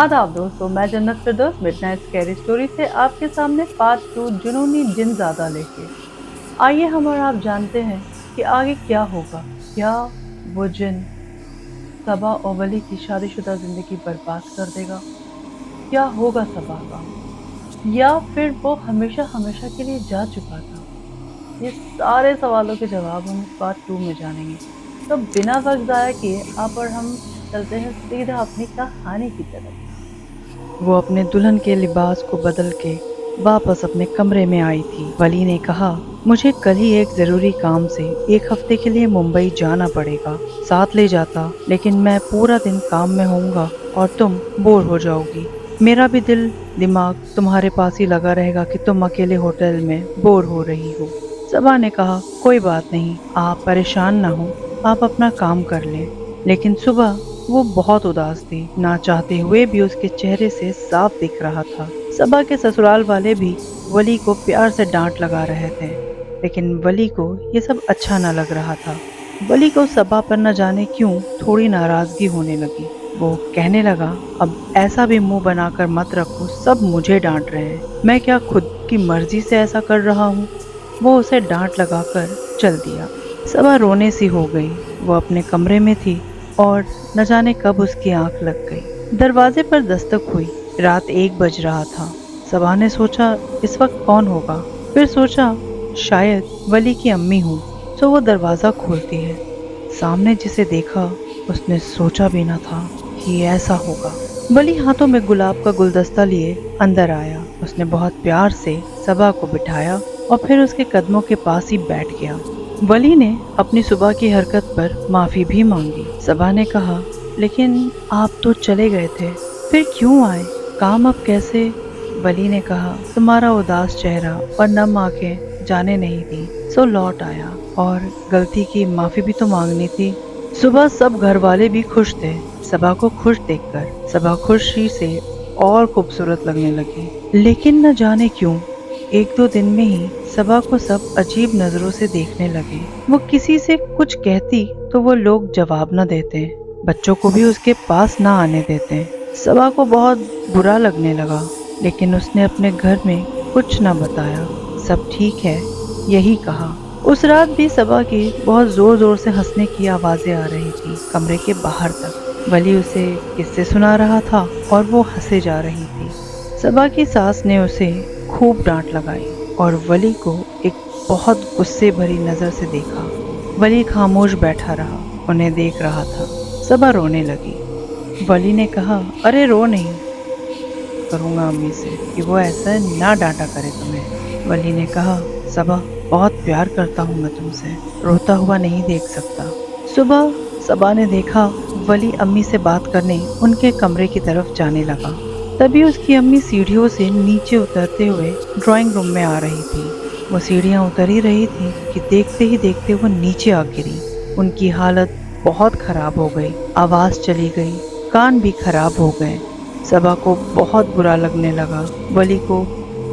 आदाब दोस्तों, मैं जन्नत फिरदौस मिडनाइट स्कैरी स्टोरी से आपके सामने पार्ट 2 जुनूनी जिन ज़्यादा लेके। आइए हम और आप जानते हैं कि आगे क्या होगा। क्या वो जिन सबा और वली की शादीशुदा जिंदगी बर्बाद कर देगा? क्या होगा सबा का? या फिर वो हमेशा हमेशा के लिए जा चुका था? ये सारे सवालों के जवाब हम इस पार्ट 2 में जानेंगे। तो बिना वक्त ज़ाया किए आप और हम चलते हैं सीधा अपनी कहानी की तरफ। वो अपने दुल्हन के लिबास को बदल के वापस अपने कमरे में आई थी। वली ने कहा, मुझे कल ही एक जरूरी काम से 1 हफ्ते के लिए मुंबई जाना पड़ेगा। साथ ले जाता, लेकिन मैं पूरा दिन काम में होऊंगा और तुम बोर हो जाओगी। मेरा भी दिल दिमाग तुम्हारे पास ही लगा रहेगा कि तुम अकेले होटल में बोर हो रही हो। सबा ने कहा, कोई बात नहीं, आप परेशान ना हो, आप अपना काम कर लें। लेकिन सुबह वो बहुत उदास थी, ना चाहते हुए भी उसके चेहरे से साफ दिख रहा था। सबा के ससुराल वाले भी वली को प्यार से डांट लगा रहे थे, लेकिन वली को ये सब अच्छा न लग रहा था। वली को सबा पर न जाने क्यों थोड़ी नाराजगी होने लगी। वो कहने लगा, अब ऐसा भी मुंह बनाकर मत रखो, सब मुझे डांट रहे हैं, मैं क्या खुद की मर्जी से ऐसा कर रहा हूँ। वो उसे डांट लगाकर चल दिया। सबा रोने सी हो गई। वो अपने कमरे में थी और न जाने कब उसकी आंख लग गई। दरवाजे पर दस्तक हुई। रात 1 बज रहा था। सबा ने सोचा, इस वक्त कौन होगा। फिर सोचा, शायद वली की अम्मी हो। तो वो दरवाज़ा खोलती है। सामने जिसे देखा उसने सोचा भी न था कि ऐसा होगा। वली हाथों में गुलाब का गुलदस्ता लिए अंदर आया। उसने बहुत प्यार से सबा को बिठाया और फिर उसके कदमों के पास ही बैठ गया। वली ने अपनी सुबह की हरकत पर माफी भी मांगी। सबा ने कहा, लेकिन आप तो चले गए थे, फिर क्यों आए? काम अब कैसे? वली ने कहा, तुम्हारा उदास चेहरा और नम आंखें जाने नहीं दी, सो लौट आया, और गलती की माफी भी तो मांगनी थी। सुबह सब घर वाले भी खुश थे। सबा को खुश देखकर सबा खुशी से और खूबसूरत लगने लगी। लेकिन न जाने क्यों 1-2 दिन में ही सबा को सब अजीब नजरों से देखने लगे। वो किसी से कुछ कहती तो वो लोग जवाब न देते, बच्चों को भी उसके पास न आने देते। सबा को बहुत बुरा लगने लगा, लेकिन उसने अपने घर में कुछ न बताया। सब ठीक है यही कहा। उस रात भी सबा की बहुत जोर जोर से हंसने की आवाजें आ रही थी, कमरे के बाहर तक। वली उसे किस्से सुना रहा था और वो हंसे जा रही थी। सबा की सास ने उसे खूब डांट लगाई और वली को एक बहुत गुस्से भरी नजर से देखा। वली खामोश बैठा रहा, उन्हें देख रहा था। सबा रोने लगी। वली ने कहा, अरे रो नहीं, करूँगा अम्मी से कि वो ऐसा ना डांटा करे तुम्हें। वली ने कहा, सबा बहुत प्यार करता हूँ मैं तुमसे, रोता हुआ नहीं देख सकता। सुबह सबा ने देखा वली अम्मी से बात करने उनके कमरे की तरफ जाने लगा। तभी उसकी अम्मी सीढ़ियों से नीचे उतरते हुए ड्राइंग रूम में आ रही थी। वो सीढ़ियाँ उतर ही रही थी कि देखते ही देखते वो नीचे आ गिरी। उनकी हालत बहुत खराब हो गई, आवाज़ चली गई, कान भी खराब हो गए। सबा को बहुत बुरा लगने लगा। वली को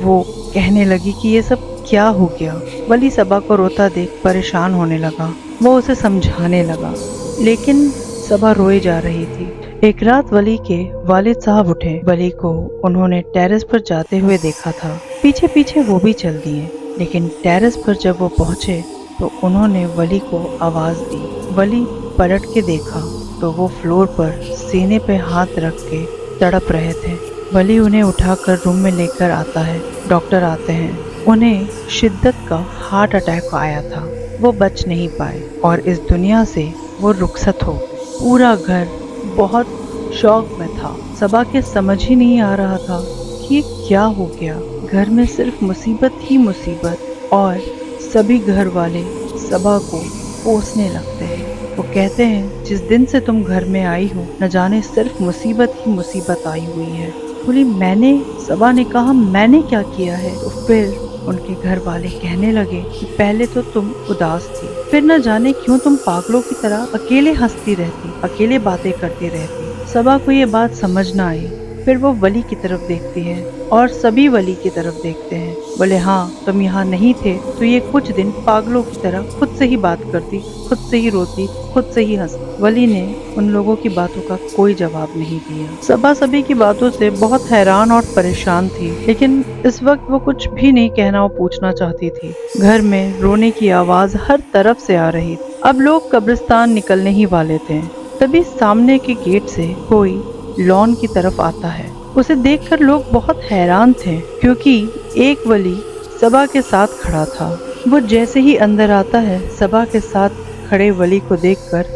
वो कहने लगी कि ये सब क्या हो गया। वली सबा को रोता देख परेशान होने लगा। वो उसे समझाने लगा, लेकिन सबा रोए जा रही थी। एक रात वली के वालिद साहब उठे। वली को उन्होंने टेरेस पर जाते हुए देखा था। पीछे पीछे वो भी चल दिए, लेकिन टेरेस पर जब वो पहुंचे तो उन्होंने वली को आवाज दी। वली पलट के देखा तो वो फ्लोर पर सीने पे हाथ रख के तड़प रहे थे। वली उन्हें उठाकर रूम में लेकर आता है। डॉक्टर आते हैं। उन्हें शिद्दत का हार्ट अटैक आया था। वो बच नहीं पाए और इस दुनिया से वो रुखसत हो गए। पूरा घर बहुत शौक में था। सबा के समझ ही नहीं आ रहा था कि ये क्या हो गया। घर में सिर्फ मुसीबत ही मुसीबत, और सभी घर वाले सबा को कोसने लगते हैं। वो कहते हैं, जिस दिन से तुम घर में आई हो न जाने सिर्फ मुसीबत ही मुसीबत आई हुई है। बोली, मैंने? सबा ने कहा, मैंने क्या किया है? तो फिर उनके घर वाले कहने लगे कि पहले तो तुम उदास थी, फिर न जाने क्यों तुम पागलों की तरह अकेले हंसती रहती, अकेले बातें करती रहती। सबा को ये बात समझ न आई। پھر وہ ولی کی طرف دیکھتی ہے اور سبھی ولی کی طرف دیکھتے ہیں۔ بولے ہاں تم یہاں نہیں تھے تو یہ کچھ دن پاگلوں کی طرح خود سے ہی بات کرتی، خود سے ہی روتی، خود سے ہی ہنستی۔ ولی نے ان لوگوں کی باتوں کا کوئی جواب نہیں دیا۔ صبا سبھی کی باتوں سے بہت حیران اور پریشان تھی، لیکن اس وقت وہ کچھ بھی نہیں کہنا اور پوچھنا چاہتی تھی۔ گھر میں رونے کی آواز ہر طرف سے آ رہی تھی۔ اب لوگ قبرستان نکلنے ہی والے تھے، تبھی سامنے کے گیٹ سے کوئی لان کی طرف آتا ہے۔ اسے دیکھ کر لوگ بہت حیران تھے، کیونکہ ایک ولی صبا کے ساتھ کھڑا تھا۔ وہ جیسے ہی اندر آتا ہے، صبا کے ساتھ کھڑے ولی کو دیکھ کر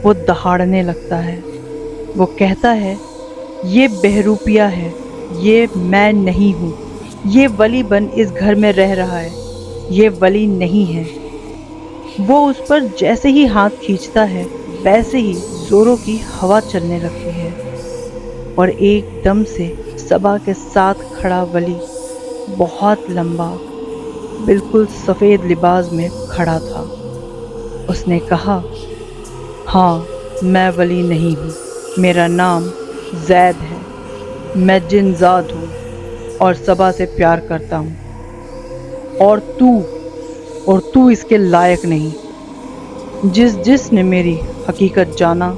وہ دہاڑنے لگتا ہے۔ وہ کہتا ہے یہ بہروپیہ ہے، یہ میں نہیں ہوں، یہ ولی بن اس گھر میں رہ رہا ہے، یہ ولی نہیں ہے۔ وہ اس پر جیسے ہی ہاتھ کھینچتا ہے ویسے ہی زوروں کی ہوا چلنے لگتی ہے اور ایک دم سے صبا کے ساتھ کھڑا ولی بہت لمبا، بالکل سفید لباس میں کھڑا تھا۔ اس نے کہا ہاں میں ولی نہیں ہوں، میرا نام زید ہے، میں جن زاد ہوں اور صبا سے پیار کرتا ہوں، اور تو اس کے لائق نہیں۔ جس نے میری حقیقت جانا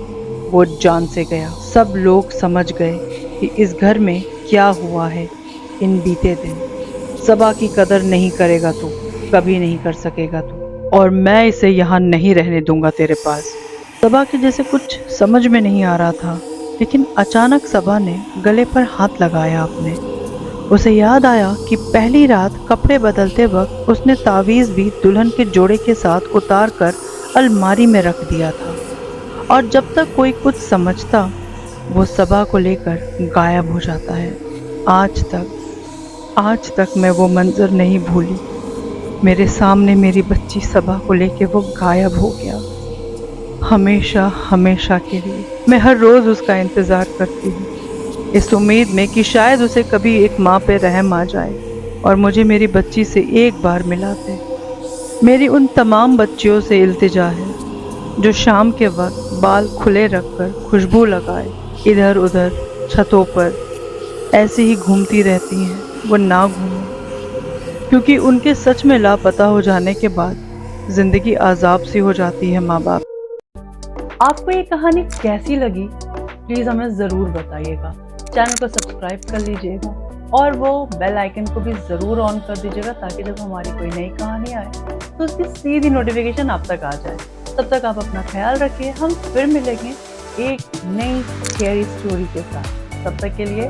وہ جان سے گیا۔ سب لوگ سمجھ گئے کہ اس گھر میں کیا ہوا ہے ان بیتے دن۔ صبا کی قدر نہیں کرے گا تو کبھی نہیں کر سکے گا تو، اور میں اسے یہاں نہیں رہنے دوں گا تیرے پاس۔ صبا کے جیسے کچھ سمجھ میں نہیں آ رہا تھا، لیکن اچانک صبا نے گلے پر ہاتھ لگایا اپنے۔ اسے یاد آیا کہ پہلی رات کپڑے بدلتے وقت اس نے تعویذ بھی دلہن کے جوڑے کے ساتھ اتار کر الماری میں رکھ دیا تھا، اور جب تک کوئی کچھ سمجھتا وہ صبا کو لے کر غائب ہو جاتا ہے۔ آج تک میں وہ منظر نہیں بھولی۔ میرے سامنے میری بچی صبا کو لے کے وہ غائب ہو گیا، ہمیشہ کے لیے۔ میں ہر روز اس کا انتظار کرتی ہوں، اس امید میں کہ شاید اسے کبھی ایک ماں پہ رحم آ جائے اور مجھے میری بچی سے ایک بار ملا دے۔ میری ان تمام بچیوں سے التجا ہے جو شام کے وقت بال کھلے رکھ کر خوشبو لگائے ادھر ادھر چھتوں پر ایسے ہی گھومتی رہتی ہیں، وہ نہ گھومیں، کیونکہ ان کے سچ میں لاپتہ ہو جانے کے بعد زندگی عذاب سی ہو جاتی ہے ماں باپ۔ آپ کو یہ کہانی کیسی لگی پلیز ہمیں ضرور بتائیے گا۔ چینل کو سبسکرائب کر لیجئے گا اور وہ بیل آئیکن کو بھی ضرور آن کر دیجیے گا تاکہ جب ہماری کوئی نئی کہانی آئے تو اس کی سیدھی نوٹیفیکیشن آپ تک آ جائے۔ تب تک آپ اپنا خیال رکھیے، ہم پھر ملیں گے ایک نئی اسکیری اسٹوری کے ساتھ۔ تب تک کے لیے